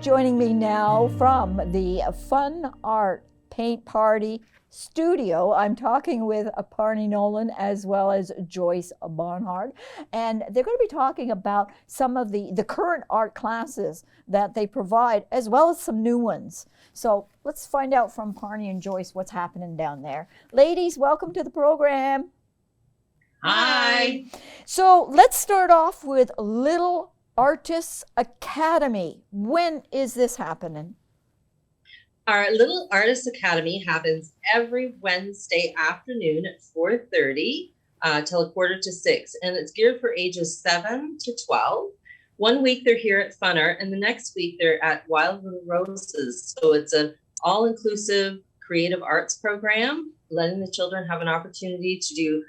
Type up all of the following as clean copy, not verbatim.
Joining me now from the Fun Art Paint Party studio, I'm talking with Parnie Nolan as well as Joyce Barnhardt, and they're going to be talking about some of the current art classes that they provide, as well as some new ones. So let's find out from Parnie and Joyce what's happening down there. Ladies, welcome to the program. Hi. So let's start off with Little Artists Academy. When is this happening? Our Little Artists Academy happens every Wednesday afternoon at 4:30 till 5:45, and it's geared for ages 7 to 12. One week they're here at Fun Art, and the next week they're at Wild Little Roses. So it's an all-inclusive creative arts program, letting the children have an opportunity to do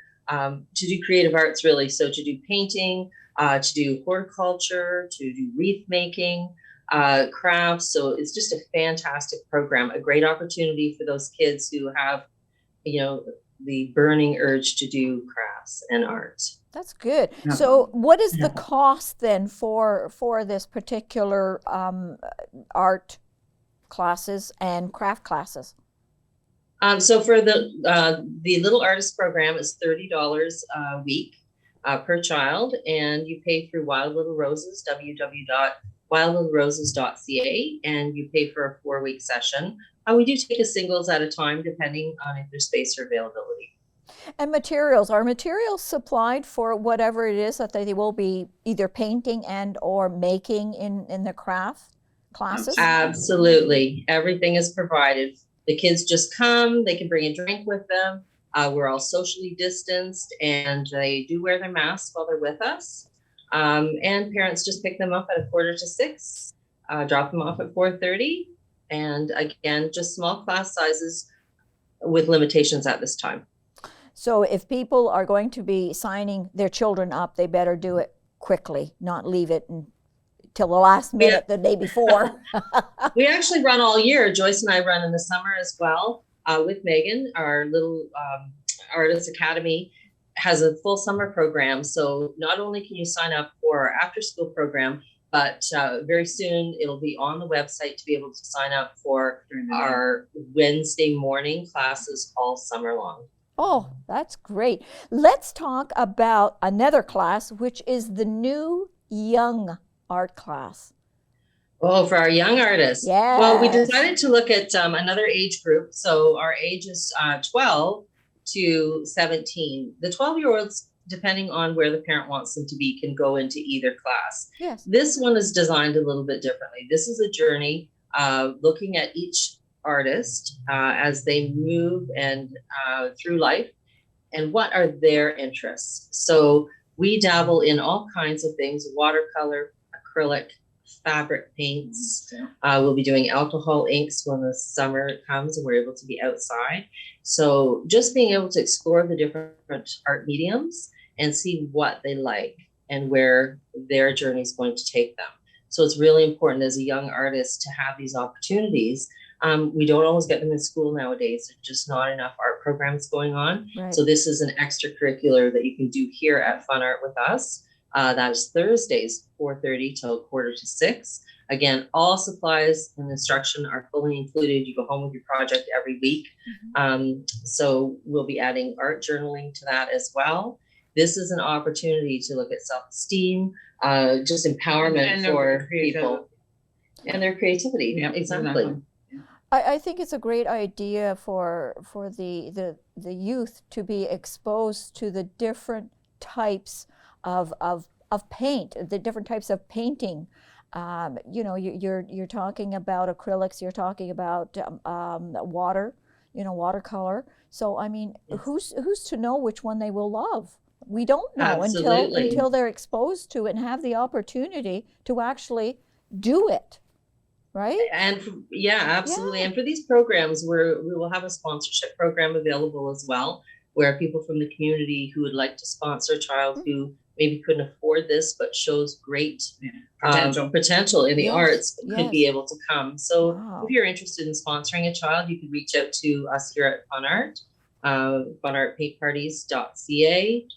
creative arts, really. So to do painting, to do horticulture, to do wreath making, crafts. So it's just a fantastic program, a great opportunity for those kids who have, the burning urge to do crafts and art. That's good. So what is the cost then for this particular art classes and craft classes? So for the Little Artist program is $30 a week per child, and you pay through Wild Little Roses, www.wildlittlерoses.ca, and you pay for a 4-week session. We do take a singles at a time, depending on if there's space or availability. And materials, are materials supplied for whatever it is that they will be either painting and or making in the craft classes? Absolutely. Everything is provided. The kids just come, they can bring a drink with them. We're all socially distanced, and they do wear their masks while they're with us. And parents just pick them up at 5:45, drop them off at 4:30. And again, just small class sizes with limitations at this time. So if people are going to be signing their children up, they better do it quickly, not leave it till the last minute, the day before. We actually run all year. Joyce and I run in the summer as well with Megan. Our Little Artists Academy has a full summer program. So not only can you sign up for our after school program, but very soon it'll be on the website to be able to sign up for our Wednesday morning classes all summer long. Oh, that's great. Let's talk about another class, which is the new young art class. Oh, for our young artists. Yes. Well, we decided to look at another age group. So our age is 12 to 17. The 12-year-olds, depending on where the parent wants them to be, can go into either class. Yes. This one is designed a little bit differently. This is a journey looking at each artist as they move and through life, and what are their interests. So we dabble in all kinds of things: watercolor, acrylic, fabric paints. We'll be doing alcohol inks when the summer comes and we're able to be outside. So just being able to explore the different art mediums and see what they like and where their journey is going to take them. So it's really important as a young artist to have these opportunities. We don't always get them in school nowadays. There's just not enough art programs going on. Right. So this is an extracurricular that you can do here at Fun Art with us. That is Thursdays, 4:30 till 5:45. Again, all supplies and instruction are fully included. You go home with your project every week. Mm-hmm. So we'll be adding art journaling to that as well. This is an opportunity to look at self-esteem, just empowerment for people and their creativity. Yeah, exactly. I think it's a great idea for the youth to be exposed to the different types of paint, the different types of painting. You're talking about acrylics, you're talking about water, watercolor. So I mean, Yes. who's to know which one they will love? We don't know Absolutely. until they're exposed to it and have the opportunity to actually do it. Right? And absolutely. Yeah. And for these programs, we will have a sponsorship program available as well, where people from the community who would like to sponsor a child who maybe couldn't afford this but shows great potential in the Yes. arts could Yes. be able to come. So Wow. if you're interested in sponsoring a child, you can reach out to us here at Fun Art, funartpaintparties.ca,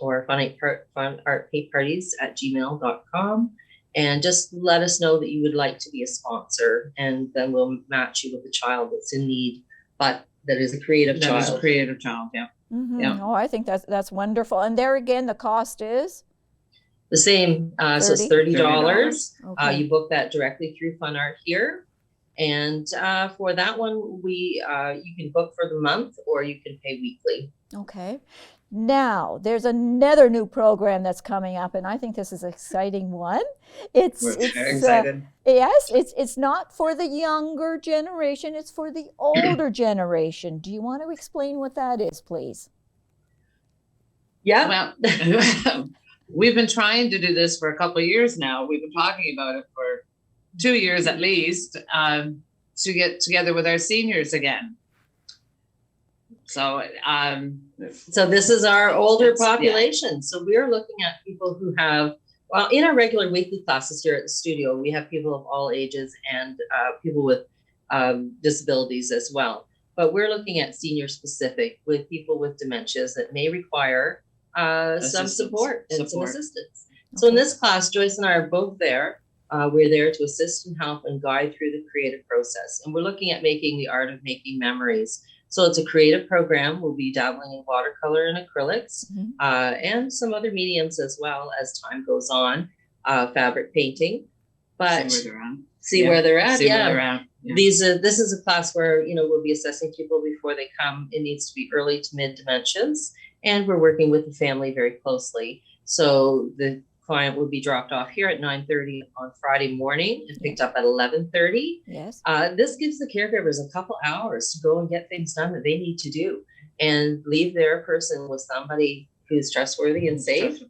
or funartpaintparties@gmail.com. and just let us know that you would like to be a sponsor, and then we'll match you with a child that's in need, but that is a creative child. That is a creative child, yeah. Mm-hmm. Yeah. Oh, I think that's wonderful. And there again, the cost is The same, so it's $30. Okay. You book that directly through Fun Art here. And for that one, you can book for the month or you can pay weekly. Okay. Now, there's another new program that's coming up, and I think this is an exciting one. We're very excited. Yes, it's not for the younger generation, it's for the older generation. Do you want to explain what that is, please? Yeah. Well, we've been trying to do this for a couple of years now. We've been talking about it for 2 years at least, to get together with our seniors again. So this is our older population. So we're looking at people who have, well, in our regular weekly classes here at the studio, we have people of all ages and people with disabilities as well. But we're looking at senior specific, with people with dementias that may require some support and some assistance. Okay. So in this class, Joyce and I are both there. We're there to assist and help and guide through the creative process. And we're looking at making the art of making memories. So it's a creative program. We'll be dabbling in watercolor and acrylics, and some other mediums as well as time goes on, fabric painting. But see where they're at. Yeah. This is a class where, we'll be assessing people before they come. It needs to be early to mid dementias, and we're working with the family very closely. So the client will be dropped off here at 9:30 on Friday morning and picked up at 11:30. Yes. This gives the caregivers a couple hours to go and get things done that they need to do and leave their person with somebody who's trustworthy and safe.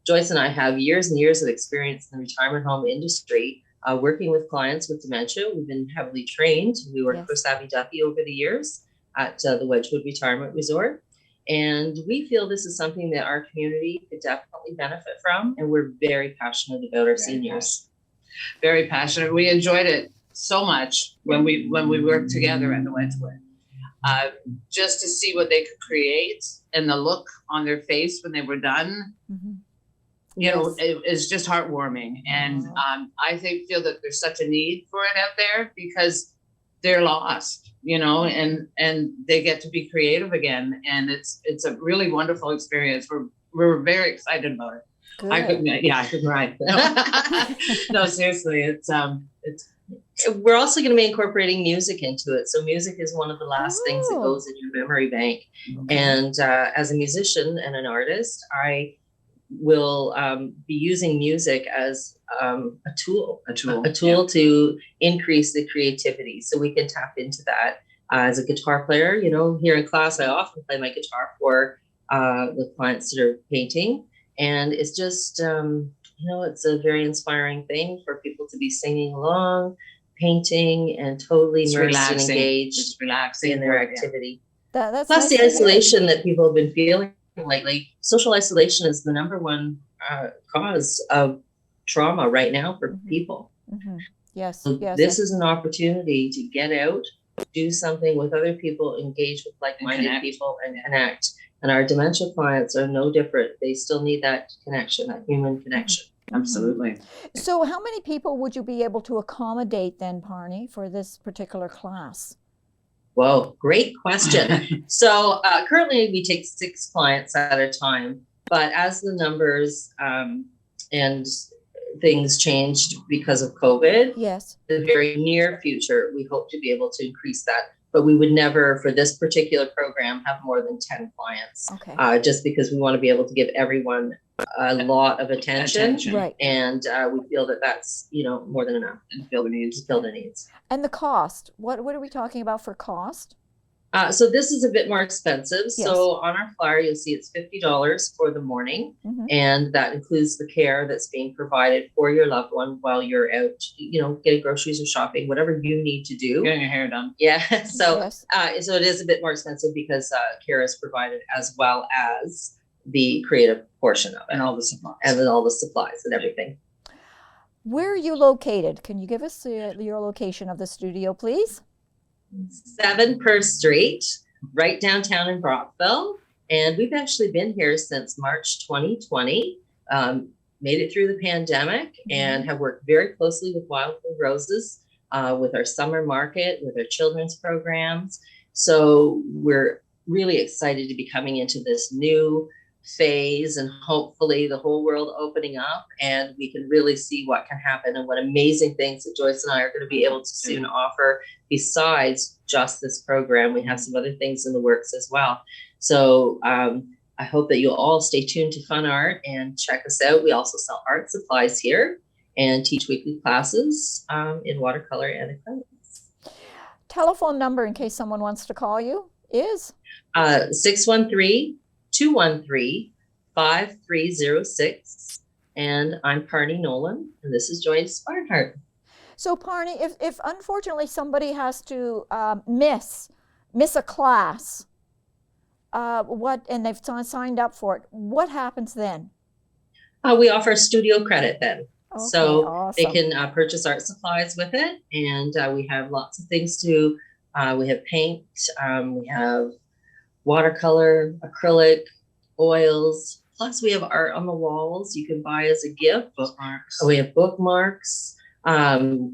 Joyce and I have years and years of experience in the retirement home industry, working with clients with dementia. We've been heavily trained. We worked for Savvy Duffy over the years at the Wedgwood Retirement Resort. And we feel this is something that our community could definitely benefit from. And we're very passionate about our seniors. Very passionate. We enjoyed it so much when we worked together at the Wedgwood. Just to see what they could create and the look on their face when they were done, it is just heartwarming. And I feel that there's such a need for it out there because they're lost, and they get to be creative again. And it's a really wonderful experience. We're very excited about it. Good. I could cry. No, seriously, it's we're also going to be incorporating music into it. So music is one of the last things that goes in your memory bank. Okay. And as a musician and an artist, I will be using music as a tool to increase the creativity. So we can tap into that. As a guitar player, here in class, I often play my guitar for the clients that are painting. And it's just, it's a very inspiring thing for people to be singing along, painting, and totally immersed and engaged in their activity. That's Plus the isolation that people have been feeling lately. Social isolation is the number one cause of trauma right now for people. Yes. So this is an opportunity to get out, do something with other people, engage with like-minded people, and connect. And our dementia clients are no different. They still need that connection, that human connection. Absolutely. So how many people would you be able to accommodate then, Parnie, for this particular class? Whoa, great question. So currently we take 6 clients at a time, but as the numbers and things changed because of COVID, yes, in the very near future, we hope to be able to increase that. But we would never, for this particular program, have more than 10 clients. Okay. Just because we want to be able to give everyone a lot of attention. Right. And we feel that that's, more than enough. And fill the needs. And the cost, what are we talking about for cost? So this is a bit more expensive. Yes. So on our flyer, you'll see it's $50 for the morning. And that includes the care that's being provided for your loved one while you're out, getting groceries or shopping, whatever you need to do. Getting your hair done. Yeah. So, so it is a bit more expensive because care is provided as well as the creative portion of it. And all the supplies. And then all the supplies and everything. Where are you located? Can you give us your location of the studio, please? 7 Perth Street, right downtown in Brockville. And we've actually been here since March 2020. made it through the pandemic and have worked very closely with Wildflower Roses, with our summer market, with our children's programs. So we're really excited to be coming into this new phase, and hopefully the whole world opening up, and we can really see what can happen and what amazing things that Joyce and I are going to be able to soon offer besides just this program. We have some other things in the works as well. So I hope that you'll all stay tuned to Fun Art and check us out. We also sell art supplies here and teach weekly classes in watercolor and acrylics. Telephone number in case someone wants to call you is 613-213-5306. And I'm Parnie Nolan, and this is Joyce Barnhardt. So Parnie, if unfortunately somebody has to miss a class, and they've signed up for it, what happens then? We offer studio credit then. Okay, so awesome. They can purchase art supplies with it, and we have lots of things to. We have paint, we have watercolor, acrylic, oils. Plus, we have art on the walls you can buy as a gift. Bookmarks. We have bookmarks.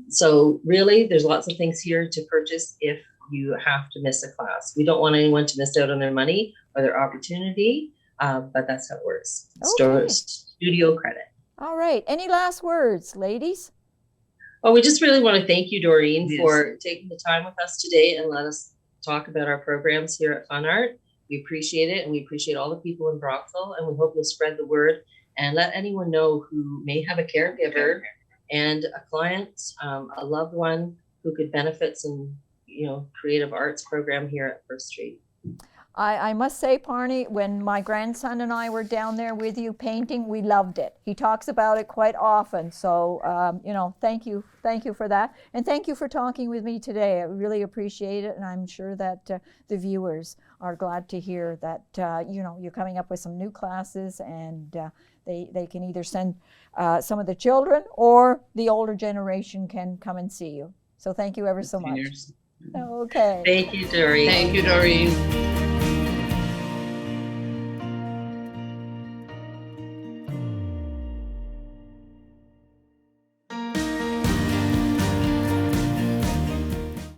So really, there's lots of things here to purchase if you have to miss a class. We don't want anyone to miss out on their money or their opportunity, but that's how it works. Okay. Studio credit. All right. Any last words, ladies? Well, we just really want to thank you, Doreen, Yes. for taking the time with us today and let us talk about our programs here at Fun Art. We appreciate it, and we appreciate all the people in Brockville, and we hope you'll spread the word and let anyone know who may have a caregiver and a client, a loved one who could benefit some, creative arts program here at First Street. I must say, Parnie, when my grandson and I were down there with you painting, we loved it. He talks about it quite often. So, thank you for that. And thank you for talking with me today. I really appreciate it. And I'm sure that the viewers are glad to hear that, you're coming up with some new classes, and they can either send some of the children or the older generation can come and see you. So thank you ever so much. Seniors. Okay. Thank you, Doreen. Thank you, Doreen.